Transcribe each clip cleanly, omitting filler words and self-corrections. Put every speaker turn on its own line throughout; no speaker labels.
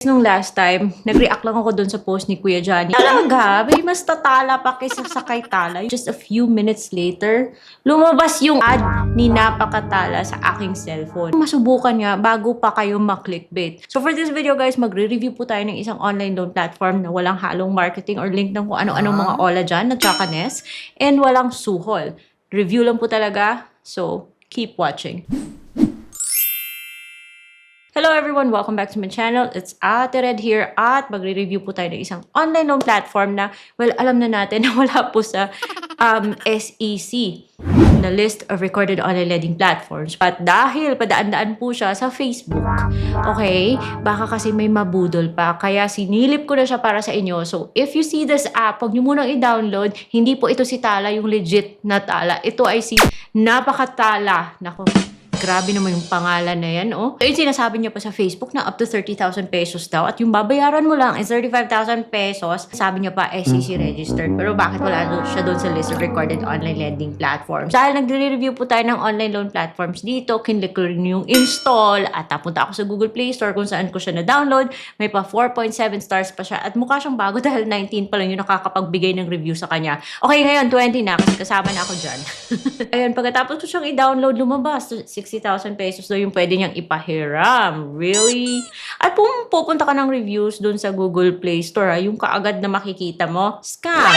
Nung last time, nag-react lang ako dun sa post ni Kuya Johnny. Talaga, may mas tatala pa kaysa sa kay Tala. Just a few minutes later, lumabas yung ad ni Napakatala sa aking cellphone. Masubukan nga bago pa kayo ma-clickbait. So for this video guys, magre-review po tayo ng isang online loan platform na walang halong marketing or link ng kung ano-anong mga ola dyan na tsakanes and walang suhol. Review lang po talaga, so keep watching. Hello everyone! Welcome back to my channel. It's Ate Red here at magre-review po tayo ng isang online loan platform na, well, alam na natin na wala po sa SEC, the list of recorded online lending platforms. At dahil padaan-daan po siya sa Facebook, okay, baka kasi may mabudol pa. Kaya sinilip ko na siya para sa inyo. So if you see this app, huwag niyo munang i-download. Hindi po ito si Tala, yung legit na Tala. Ito ay si Napakatala. Nako. Grabe naman yung pangalan na yan, oh. So, yung sinasabi niya pa sa Facebook na up to 30,000 pesos daw at yung babayaran mo lang is 35,000 pesos. Sabi niya pa, SEC registered. Pero bakit wala siya doon sa list of recorded online lending platforms? Dahil nagre-review po tayo ng online loan platforms dito, kinlik ko rin yung install at napunta ako sa Google Play Store kung saan ko siya na-download. May pa 4.7 stars pa siya at mukha siyang bago dahil 19 pa lang yung nakakapagbigay ng review sa kanya. Okay, ngayon 20 na kasi kasama na ako dyan. Ayun, pagkatapos ko siyang i-download, lumabas 60,000 pesos daw yung pwede niyang ipahiram. Really? At pupunta ka ng reviews dun sa Google Play Store, yung kaagad na makikita mo, scam.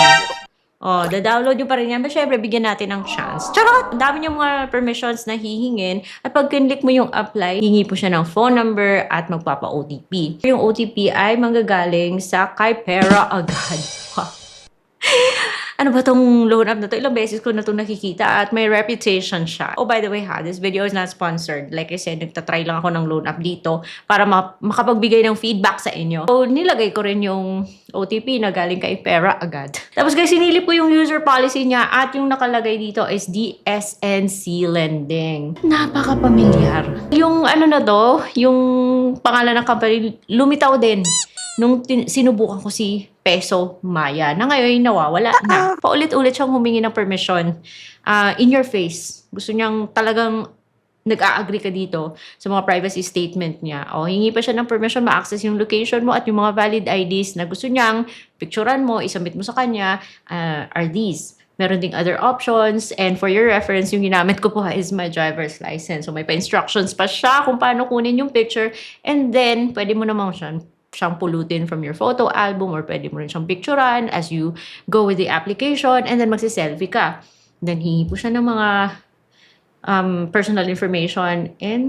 Oh, da-download nyo pa rin yan. But syempre, bigyan natin ng chance. Tsaka, dami niyong mga permissions na hihingin. At pag kinlik mo yung apply, hingi po siya ng phone number at magpapa-OTP. Yung OTP ay manggagaling sa kay Pera agad. Ano ba tong loan app na to? Ilang beses ko na itong nakikita at may reputation siya. Oh, by the way ha, this video is not sponsored. Like I said, nagtatry lang ako ng loan app dito para makapagbigay ng feedback sa inyo. So, nilagay ko rin yung OTP na galing kay Pera agad. Tapos guys, sinilip ko yung user policy niya at yung nakalagay dito is DSNC Lending. Napaka-pamilyar. Yung ano na to, yung pangalan ng company, lumitaw din nung sinubukan ko si Peso Maya na ngayon nawawala na. Paulit-ulit siyang humingi ng permission in your face. Gusto niyang talagang nag-a-agree ka dito sa mga privacy statement niya. O, hingi pa siya ng permission ma-access yung location mo at yung mga valid IDs na gusto niyang picturean mo, isubmit mo sa kanya are these. Meron ding other options and for your reference, yung ginamit ko po is my driver's license. So may pa-instructions pa siya kung paano kunin yung picture and then pwede mo naman siyang pulutin from your photo album or pwede mo rin siyang picturean as you go with the application and then magsi-selfie ka. Then hihingi po siya ng mga personal information and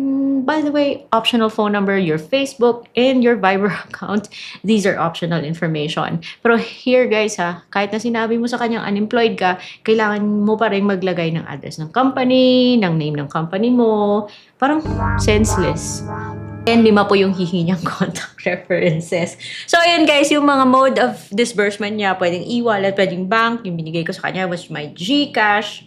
by the way, optional phone number, your Facebook, and your Viber account. These are optional information. Pero here guys ha, kahit na sinabi mo sa kanyang unemployed ka, kailangan mo pa rin maglagay ng address ng company, ng name ng company mo. Parang senseless. And 5 po yung hihingi niyang contact references. So, ayun guys, yung mga mode of disbursement niya, pwedeng e-wallet, pwedeng bank. Yung binigay ko sa kanya was my GCash.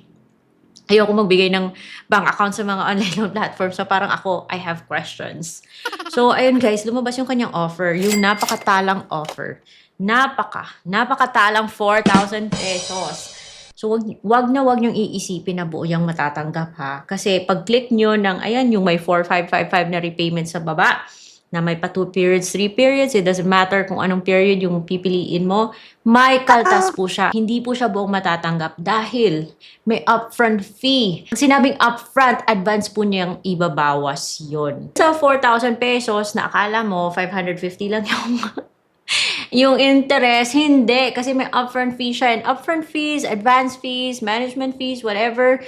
Ayoko magbigay ng bank account sa mga online loan platforms. So, parang ako, I have questions. So, ayun guys, lumabas yung kanyang offer. Yung napakatalang offer. Napakatalang 4,000 pesos. So, wag niyong iisipin na buo yung matatanggap ha. Kasi pag click nyo ng, ayan, yung may 4,555 na repayment sa baba, na may pa 2 periods, 3 periods, it doesn't matter kung anong period yung pipiliin mo, may kaltas po siya. Hindi po siya buong matatanggap dahil may upfront fee. Pag sinabing upfront, advance po niyang ibabawas yon. Sa 4,000 pesos na akala mo, 550 lang yung interest, hindi. Kasi may upfront fee siya. And upfront fees, advance fees, management fees, whatever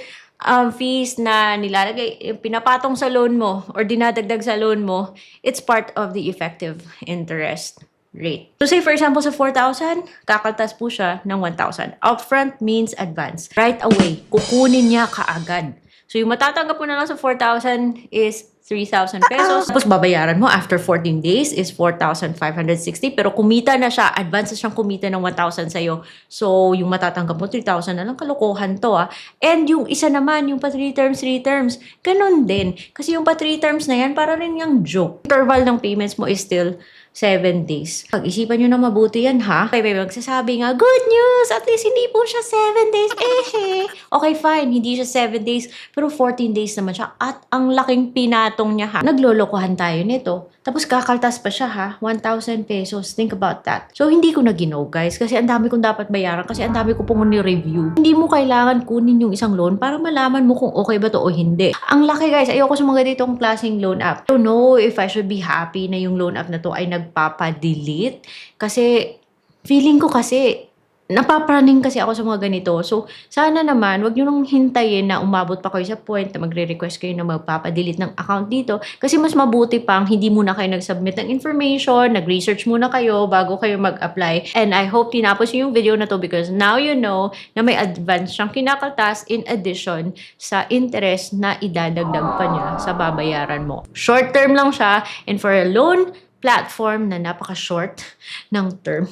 fees na nilalagay, pinapatong sa loan mo or dinadagdag sa loan mo, it's part of the effective interest rate. So say for example sa 4,000, kakaltas po siya ng 1,000. Upfront means advance. Right away, kukunin niya kaagad. So yung matatanggap mo na lang sa 4,000 is 3,000 pesos. Tapos babayaran mo after 14 days is 4,560. Pero kumita na siya, advance na siyang kumita ng 1,000 sa'yo. So yung matatanggap mo, 3,000 na lang. Kalokohan to ah. And yung isa naman, yung pa 3 terms, ganun din. Kasi yung pa 3 terms na yan, para rin yung joke. Interval ng payments mo is still 7 days. Pag-isipan nyo na mabuti yan, ha? May magsasabi nga, good news! At least hindi po siya 7 days. Okay, fine. Hindi siya 7 days. Pero 14 days naman siya. At ang laking pinatong niya, ha? Naglolokohan tayo nito. Tapos kakaltas pa siya ha, 1,000 pesos. Think about that. So hindi ko na ginaw guys kasi ang dami kong dapat bayaran kasi ang dami ko pong ni-review. Hindi mo kailangan kunin yung isang loan para malaman mo kung okay ba to o hindi. Ang laki guys, ayoko sa mga ditong klaseng loan app. I don't know if I should be happy na yung loan app na to ay nagpapa-delete kasi feeling ko kasi napapraning kasi ako sa mga ganito. So, sana naman, wag nyo nang hintayin na umabot pa kayo sa point na magre-request kayo na magpapadelete ng account dito. Kasi mas mabuti pang hindi muna kayo nag-submit ng information, nag-research muna kayo bago kayo mag-apply. And I hope tinapos nyo yung video na to because now you know na may advance siyang kinakaltas in addition sa interest na idadagdag pa niya sa babayaran mo. Short term lang siya and for a loan platform na napaka-short ng term,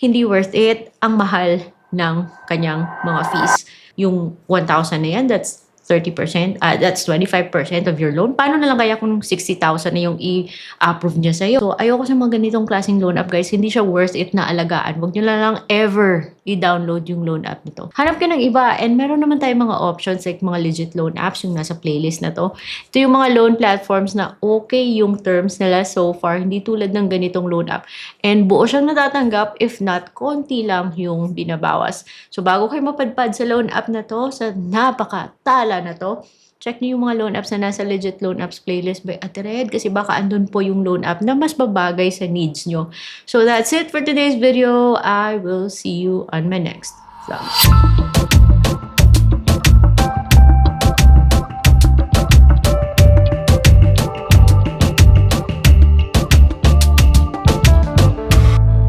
hindi worth it. Ang mahal ng kanyang mga fees. Yung 1,000 na yan, that's 30%, that's 25% of your loan. Paano na lang kaya kung 60,000 na yung i-approve niya sa'yo? So, ayoko sa mga ganitong klaseng loan app, guys. Hindi siya worth it na alagaan. Huwag nyo na lang ever i-download yung loan app nito. Hanap ka ng iba. And meron naman tayong mga options like mga legit loan apps, yung nasa playlist na to. Ito yung mga loan platforms na okay yung terms nila so far. Hindi tulad ng ganitong loan app. And buo siyang natatanggap. If not, konti lang yung binabawas. So, bago kayo mapadpad sa loan app na to, sa napakatala na to, check niyo yung mga loan apps na nasa legit loan apps playlist by Ate Red kasi baka andun po yung loan app na mas babagay sa needs nyo. So that's it for today's video. I will see you on my next vlog.